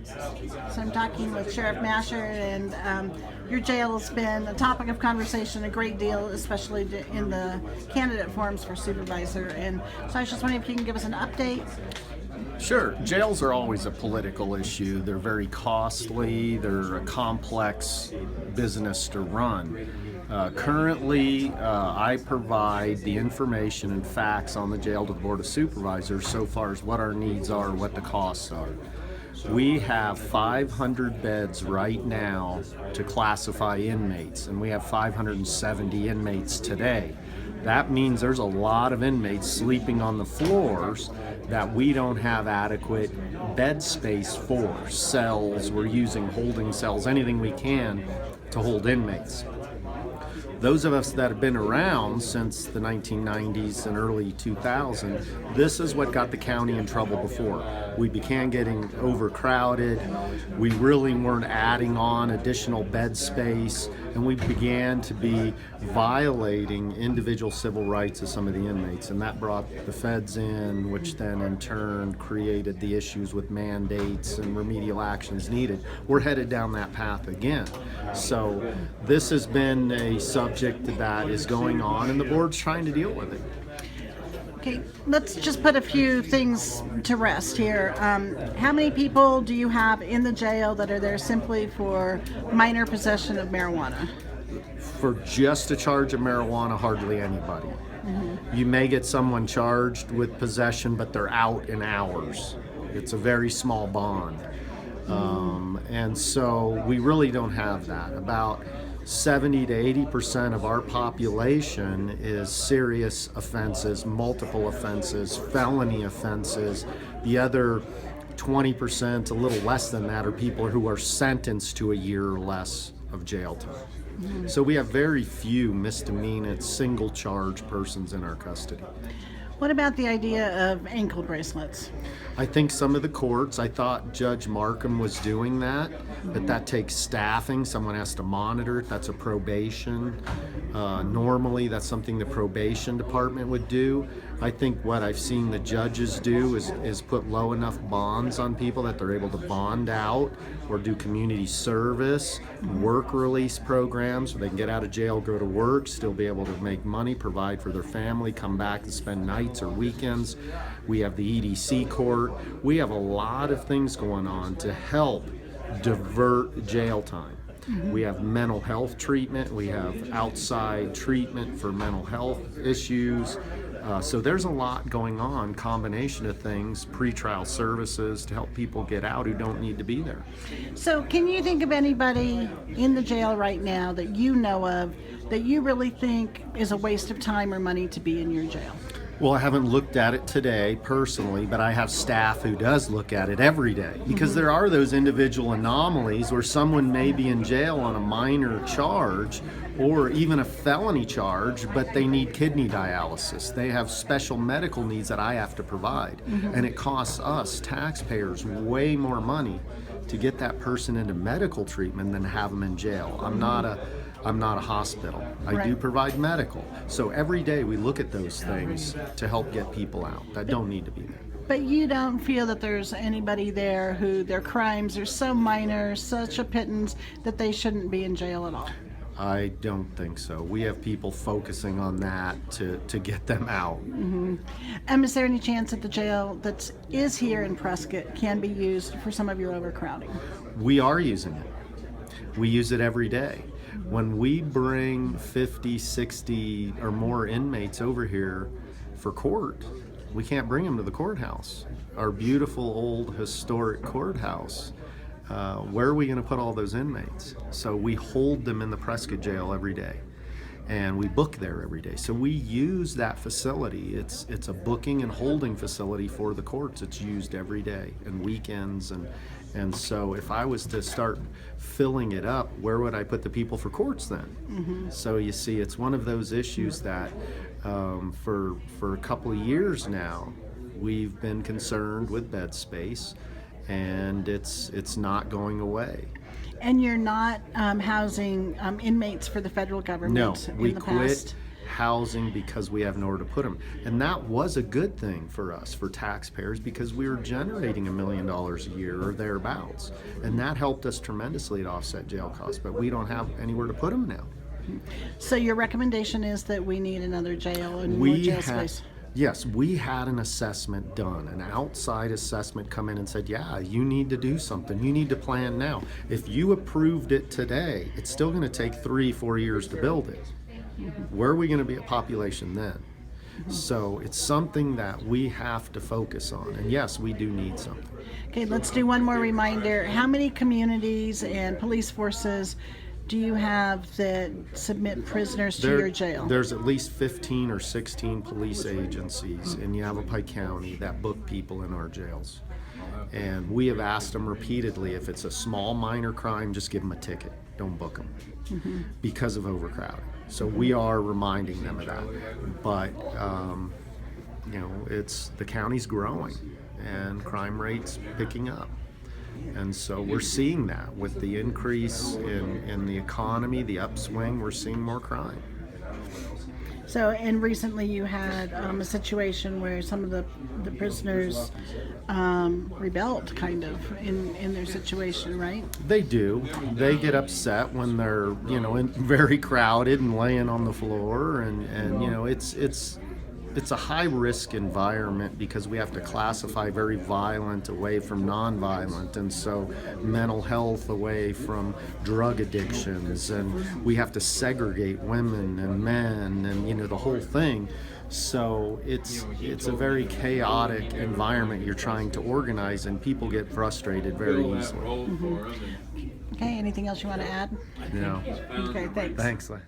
So I'm talking with Sheriff Mascher, and your jail has been a topic of conversation a great deal, especially in the candidate forums for supervisor. And so I was just wondering if you can give us an update. Sure. Jails are always a political issue. They're very costly. They're a complex business to run. Currently, I provide the information and facts on the jail to the Board of Supervisors so far as what our needs are, what the costs are. We have 500 beds right now to classify inmates, and we have 570 inmates today. That means there's a lot of inmates sleeping on the floors that we don't have adequate bed space for. Cells, we're using holding cells, anything we can to hold inmates. Those of us that have been around since the 1990s and early 2000s, this is what got the county in trouble before. We began getting overcrowded, we really weren't adding on additional bed space, and we began to be violating individual civil rights of some of the inmates, and that brought the feds in, which then in turn created the issues with mandates and remedial actions needed. We're headed down that path again. So this has been a subject that is going on, and the board's trying to deal with it. Okay, let's just put a few things to rest here. How many people do you have in the jail that are there simply for minor possession of marijuana? For just a charge of marijuana, hardly anybody. Mm-hmm. You may get someone charged with possession, but they're out in hours. It's a very small bond. And so we really don't have that. About 70 to 80% of our population is serious offenses, multiple offenses, felony offenses. The other 20%, a little less than that, are people who are sentenced to a year or less of jail time. Mm-hmm. So we have very few misdemeanor, single charge persons in our custody. What about the idea of ankle bracelets? I think some of the courts, I thought Judge Markham was doing that, but that takes staffing. Someone has to monitor it. That's a probation. Normally, that's something the probation department would do. I think what I've seen the judges do is put low enough bonds on people that they're able to bond out or do community service, work release programs where they can get out of jail, go to work, still be able to make money, provide for their family, come back and spend nights or weekends. We have the EDC court. We have a lot of things going on to help divert jail time. Mm-hmm. We have mental health treatment. We have outside treatment for mental health issues. So there's a lot going on, combination of things, pretrial services to help people get out who don't need to be there. So can you think of anybody in the jail right now that you know of that you really think is a waste of time or money to be in your jail? Well, I haven't looked at it today personally, but I have staff who does look at it every day, because there are those individual anomalies where someone may be in jail on a minor charge or even a felony charge, but they need kidney dialysis. They have special medical needs that I have to provide, and it costs us taxpayers way more money to get that person into medical treatment than have them in jail. I'm not a hospital. I do provide medical. So every day we look at those things to help get people out that don't need to be there. But you don't feel that there's anybody there who their crimes are so minor, such a pittance, that they shouldn't be in jail at all? I don't think so. We have people focusing on that to get them out. Mm-hmm. Is there any chance that the jail that is here in Prescott can be used for some of your overcrowding? We are using it. We use it every day. When we bring 50, 60 or more inmates over here for court, we can't bring them to the courthouse. Our beautiful old historic courthouse. Where are we going to put all those inmates? So we hold them in the Prescott jail every day, and we book there every day. So we use that facility. It's a booking and holding facility for the courts. It's used every day and weekends, and so if I was to start filling it up, where would I put the people for courts then? Mm-hmm. So you see, it's one of those issues that for a couple of years now, we've been concerned with bed space, and it's not going away. And you're not housing inmates for the federal government No, in we the quit. past? housing because we have nowhere to put them. And that was a good thing for us, for taxpayers, because we were generating $1 million a year or thereabouts. And that helped us tremendously to offset jail costs, but we don't have anywhere to put them now. So your recommendation is that we need another jail and more jail space? Yes, we had an assessment done, an outside assessment come in and said, yeah, you need to do something. You need to plan now. If you approved it today, it's still going to take 3-4 years to build it. Where are we going to be at population then? So it's something that we have to focus on. And yes, we do need something. Okay, let's do one more reminder. How many communities and police forces do you have that submit prisoners to your jail? There's at least 15 or 16 police agencies in Yavapai County that book people in our jails. And we have asked them repeatedly, if it's a small minor crime, just give them a ticket. Don't book them because of overcrowding. So we are reminding them of that. But, it's the county's growing and crime rates picking up. And so we're seeing that with the increase in the economy, the upswing, we're seeing more crime. So, and recently you had a situation where some of the prisoners rebelled kind of in their situation, right? They do. They get upset when they're, very crowded and laying on the floor, and it's a high-risk environment because we have to classify very violent away from non-violent, and so mental health away from drug addictions, and we have to segregate women and men and, the whole thing. So it's a very chaotic environment you're trying to organize, and people get frustrated very easily. Okay, anything else you want to add? No. Okay, thanks. Thanks, Lynn.